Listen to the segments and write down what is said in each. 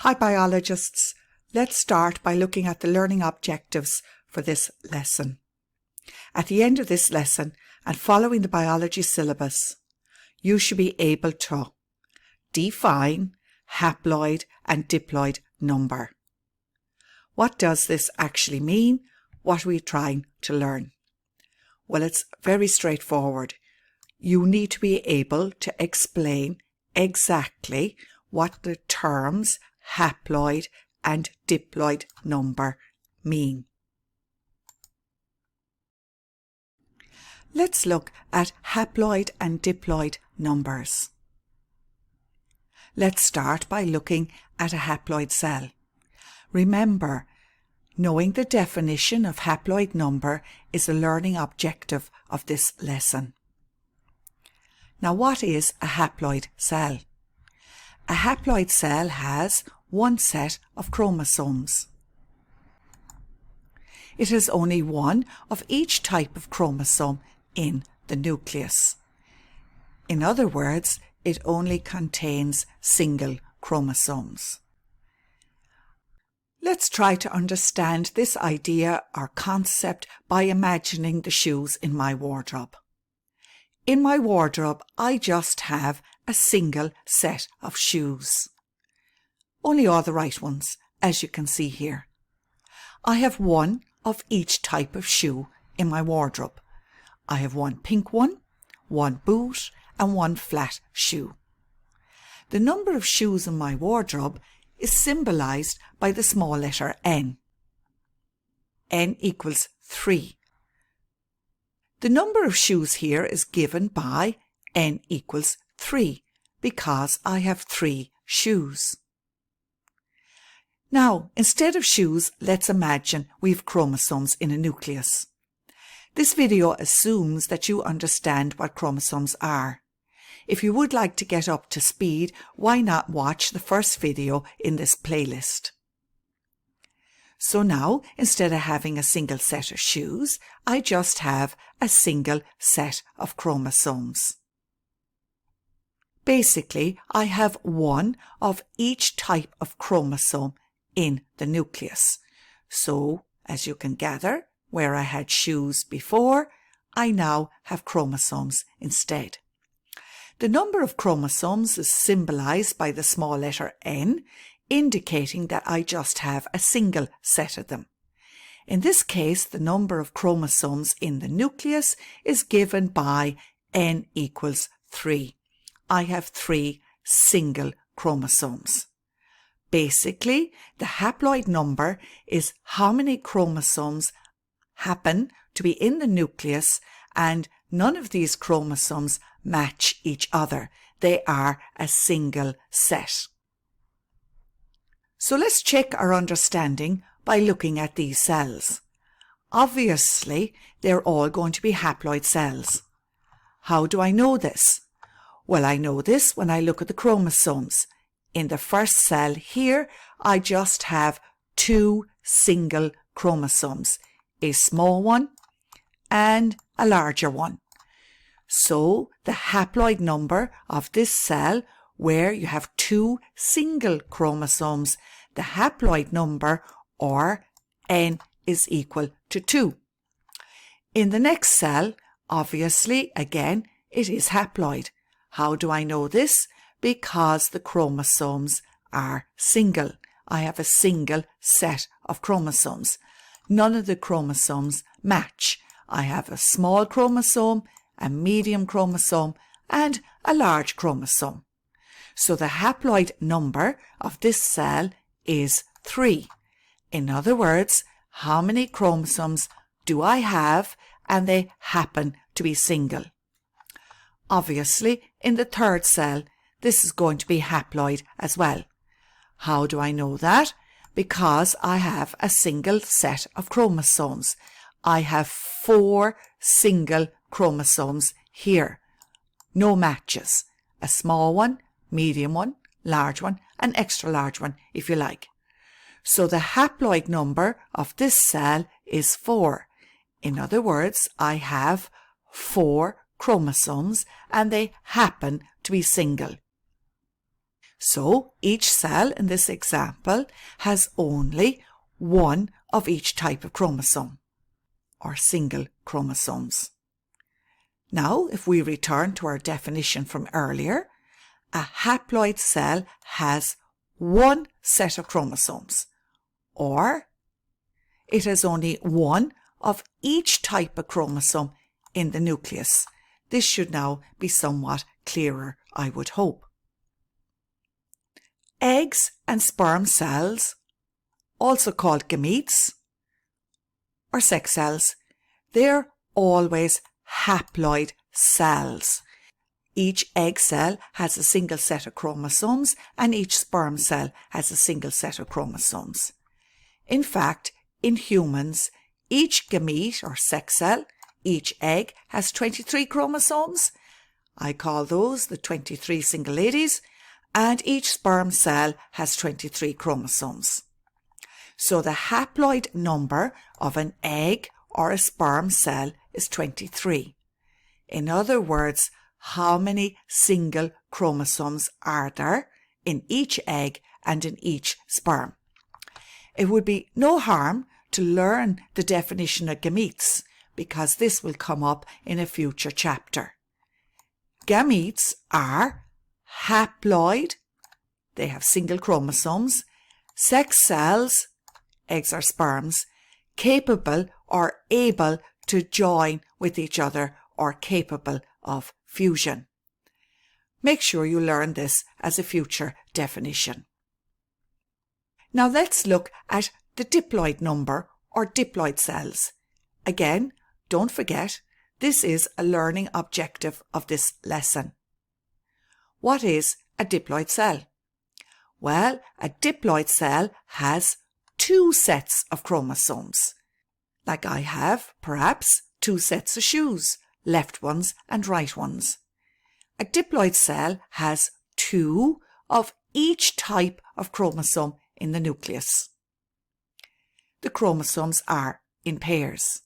Hi biologists, let's start by looking at the learning objectives for this lesson. At the end of this lesson and following the biology syllabus, you should be able to define haploid and diploid number. What does this actually mean? What are we trying to learn? Well, it's very straightforward. You need to be able to explain exactly what the terms haploid and diploid number mean. Let's look at haploid and diploid numbers. Let's start by looking at a haploid cell. Remember, knowing the definition of haploid number is a learning objective of this lesson. Now, what is a haploid cell? A haploid cell has one set of chromosomes. It has only one of each type of chromosome in the nucleus. In other words, it only contains single chromosomes. Let's try to understand this idea or concept by imagining the shoes in my wardrobe. In my wardrobe, I just have a single set of shoes. Only all the right ones, as you can see here. I have one of each type of shoe in my wardrobe. I have one pink one boot, and one flat shoe. The number of shoes in my wardrobe is symbolized by the small letter n. n equals 3. The number of shoes here is given by n equals 3 because I have 3 shoes. Now, instead of shoes, let's imagine we have chromosomes in a nucleus. This video assumes that you understand what chromosomes are. If you would like to get up to speed, why not watch the first video in this playlist? So now, instead of having a single set of shoes, I just have a single set of chromosomes. Basically, I have one of each type of chromosome in the nucleus. So, as you can gather, where I had shoes before, I now have chromosomes instead. The number of chromosomes is symbolized by the small letter n, indicating that I just have a single set of them. In this case, the number of chromosomes in the nucleus is given by n equals 3. I have 3 single chromosomes. Basically, the haploid number is how many chromosomes happen to be in the nucleus, and none of these chromosomes match each other. They are a single set. So let's check our understanding by looking at these cells. Obviously, they're all going to be haploid cells. How do I know this? Well, I know this when I look at the chromosomes. In the first cell here, I just have 2 single chromosomes, a small one and a larger one. So the haploid number of this cell, where you have 2 single chromosomes, the haploid number, or n, is equal to 2. In the next cell, obviously, again, it is haploid. How do I know this? Because the chromosomes are single. I have a single set of chromosomes. None of the chromosomes match. I have a small chromosome, a medium chromosome, and a large chromosome. So the haploid number of this cell is 3. In other words, how many chromosomes do I have, and they happen to be single? Obviously, in the third cell, this is going to be haploid as well. How do I know that? Because I have a single set of chromosomes. I have 4 single chromosomes here. No matches. A small one, medium one, large one, and extra large one if you like. So the haploid number of this cell is 4. In other words, I have 4 chromosomes and they happen to be single. So each cell in this example has only one of each type of chromosome, or single chromosomes. Now, if we return to our definition from earlier, a haploid cell has one set of chromosomes, or it has only one of each type of chromosome in the nucleus. This should now be somewhat clearer, I would hope. Eggs and sperm cells, also called gametes or sex cells, they're always haploid cells. Each egg cell has a single set of chromosomes and each sperm cell has a single set of chromosomes. In fact, in humans, each gamete or sex cell, each egg has 23 chromosomes. I call those the 23 single ladies, and each sperm cell has 23 chromosomes. So the haploid number of an egg or a sperm cell is 23. In other words, how many single chromosomes are there in each egg and in each sperm? It would be no harm to learn the definition of gametes, because this will come up in a future chapter. Gametes are haploid, they have single chromosomes, sex cells, eggs or sperms, capable or able to join with each other or capable of fusion. Make sure you learn this as a future definition. Now let's look at the diploid number or diploid cells. Again, don't forget, this is a learning objective of this lesson. What is a diploid cell? Well, a diploid cell has two sets of chromosomes. Like I have, perhaps, two sets of shoes, left ones and right ones. A diploid cell has two of each type of chromosome in the nucleus. The chromosomes are in pairs.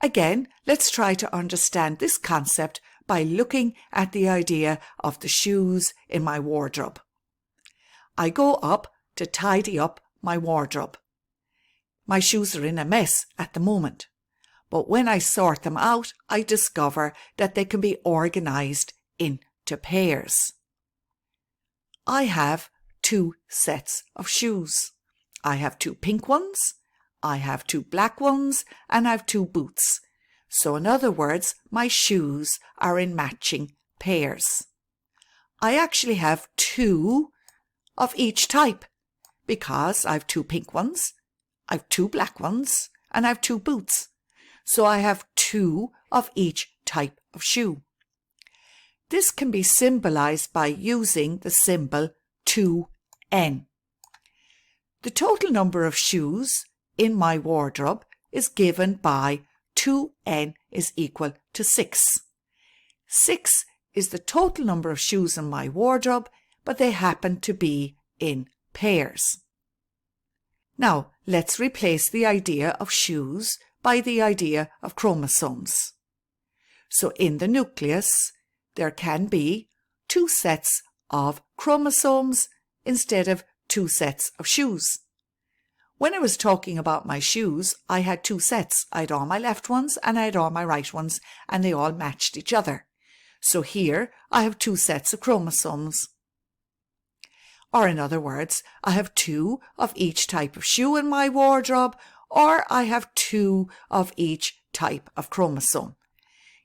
Again, let's try to understand this concept by looking at the idea of the shoes in my wardrobe. I go up to tidy up my wardrobe. My shoes are in a mess at the moment, but when I sort them out, I discover that they can be organised into pairs. I have two sets of shoes. I have two pink ones, I have two black ones, and I have two boots. So in other words, my shoes are in matching pairs. I actually have two of each type, because I have two pink ones, I have two black ones, and I have two boots. So I have two of each type of shoe. This can be symbolized by using the symbol 2n. The total number of shoes in my wardrobe is given by 2n is equal to 6. 6 is the total number of shoes in my wardrobe, but they happen to be in pairs. Now, let's replace the idea of shoes by the idea of chromosomes. So in the nucleus, there can be two sets of chromosomes instead of two sets of shoes. When I was talking about my shoes, I had two sets. I had all my left ones and I had all my right ones, and they all matched each other. So here I have two sets of chromosomes. Or in other words, I have two of each type of shoe in my wardrobe, or I have two of each type of chromosome.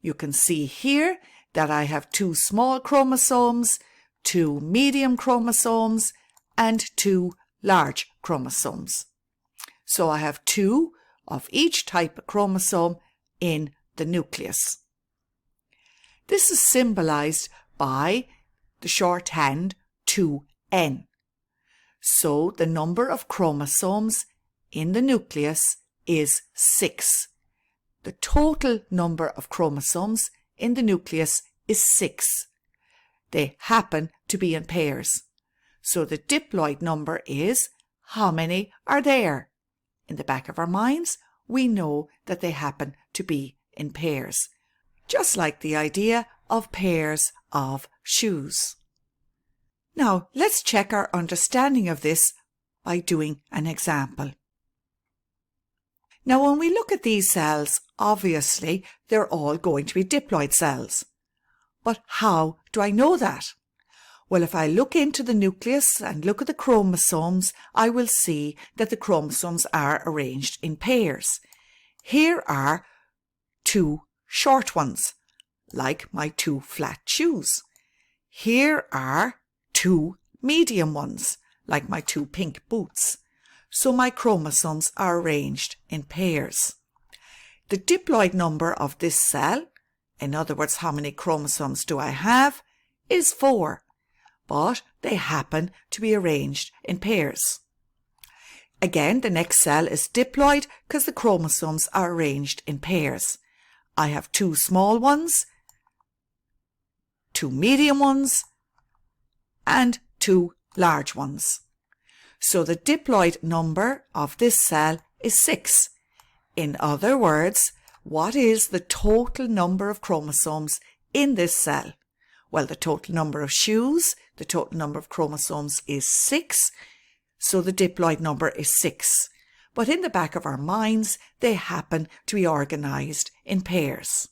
You can see here that I have two small chromosomes, two medium chromosomes, and two large chromosomes. So I have two of each type of chromosome in the nucleus. This is symbolized by the shorthand 2n. So the number of chromosomes in the nucleus is 6. The total number of chromosomes in the nucleus is 6. They happen to be in pairs. So the diploid number is, how many are there? In the back of our minds, we know that they happen to be in pairs, just like the idea of pairs of shoes. Now, let's check our understanding of this by doing an example. Now, when we look at these cells, obviously, they're all going to be diploid cells. But how do I know that? Well, if I look into the nucleus and look at the chromosomes, I will see that the chromosomes are arranged in pairs. Here are 2 short ones, like my 2 flat shoes. Here are 2 medium ones, like my 2 pink boots. So my chromosomes are arranged in pairs. The diploid number of this cell, in other words, how many chromosomes do I have, is 4, but they happen to be arranged in pairs. Again, the next cell is diploid because the chromosomes are arranged in pairs. I have 2 small ones, 2 medium ones, and 2 large ones. So the diploid number of this cell is 6. In other words, what is the total number of chromosomes in this cell? Well, the total number of shoes, the total number of chromosomes is 6, so the diploid number is 6. But in the back of our minds, they happen to be organised in pairs.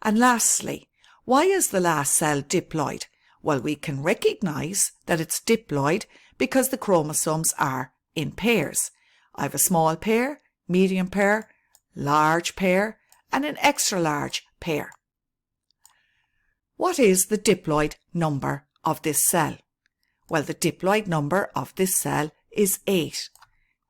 And lastly, why is the last cell diploid? Well, we can recognise that it's diploid because the chromosomes are in pairs. I have a small pair, medium pair, large pair, and an extra large pair. What is the diploid number of this cell? Well, the diploid number of this cell is 8.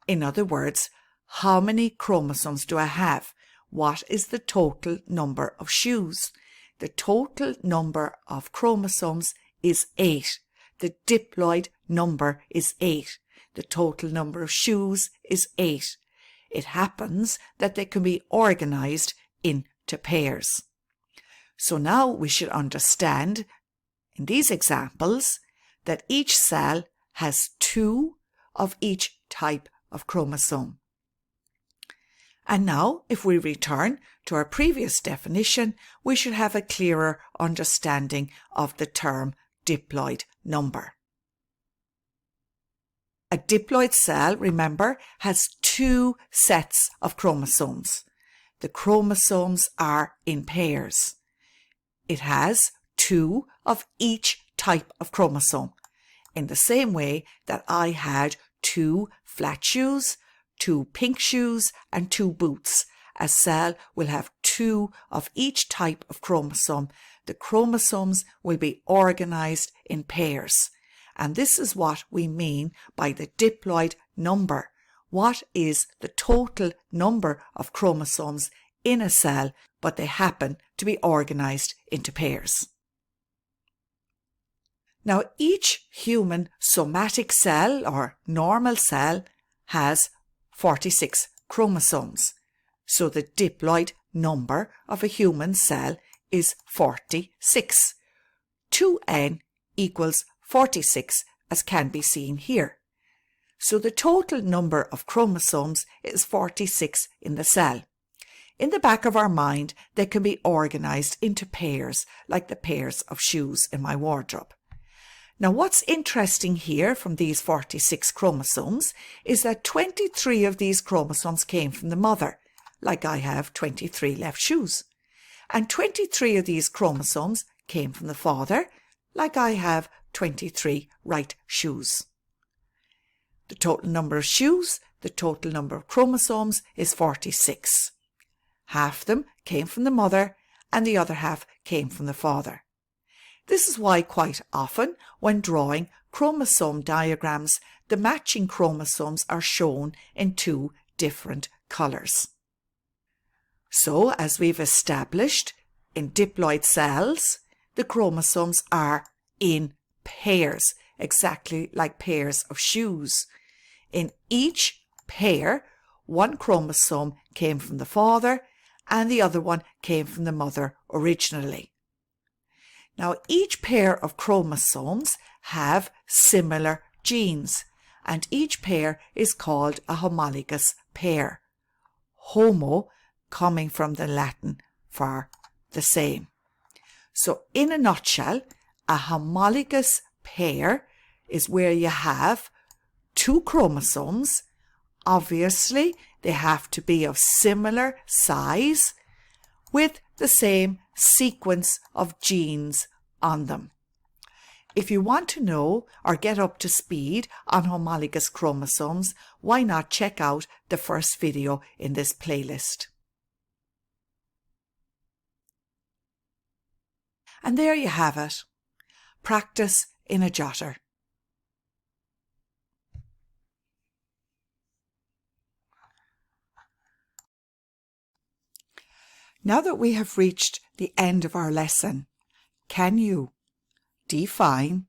In other words, how many chromosomes do I have? What is the total number of shoes? The total number of chromosomes is 8. The diploid number is 8. The total number of shoes is 8. It happens that they can be organised into pairs. So now we should understand, in these examples, that each cell has 2 of each type of chromosome. And now, if we return to our previous definition, we should have a clearer understanding of the term diploid number. A diploid cell, remember, has 2 sets of chromosomes. The chromosomes are in pairs. It has 2 of each type of chromosome, in the same way that I had 2 flat shoes, 2 pink shoes, and 2 boots. A cell will have 2 of each type of chromosome. The chromosomes will be organised in pairs. And this is what we mean by the diploid number. What is the total number of chromosomes in a cell, but they happen to be organised into pairs. Now, each human somatic cell or normal cell has 46 chromosomes. So the diploid number of a human cell is 46. 2n equals 46, as can be seen here. So the total number of chromosomes is 46 in the cell. In the back of our mind, they can be organised into pairs, like the pairs of shoes in my wardrobe. Now, what's interesting here from these 46 chromosomes is that 23 of these chromosomes came from the mother, like I have 23 left shoes. And 23 of these chromosomes came from the father, like I have 23 right shoes. The total number of shoes, the total number of chromosomes is 46. Half them came from the mother and the other half came from the father. This is why quite often when drawing chromosome diagrams, the matching chromosomes are shown in 2 different colours. So, as we've established, in diploid cells, the chromosomes are in pairs, exactly like pairs of shoes. In each pair, one chromosome came from the father and the other one came from the mother originally. Now, each pair of chromosomes have similar genes, and each pair is called a homologous pair. Homo coming from the Latin for the same. So, in a nutshell, a homologous Pair is where you have two chromosomes. Obviously, they have to be of similar size with the same sequence of genes on them. If you want to know or get up to speed on homologous chromosomes, why not check out the first video in this playlist? And there you have it. Practice in a jotter. Now that we have reached the end of our lesson, can you define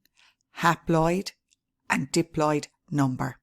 haploid and diploid number?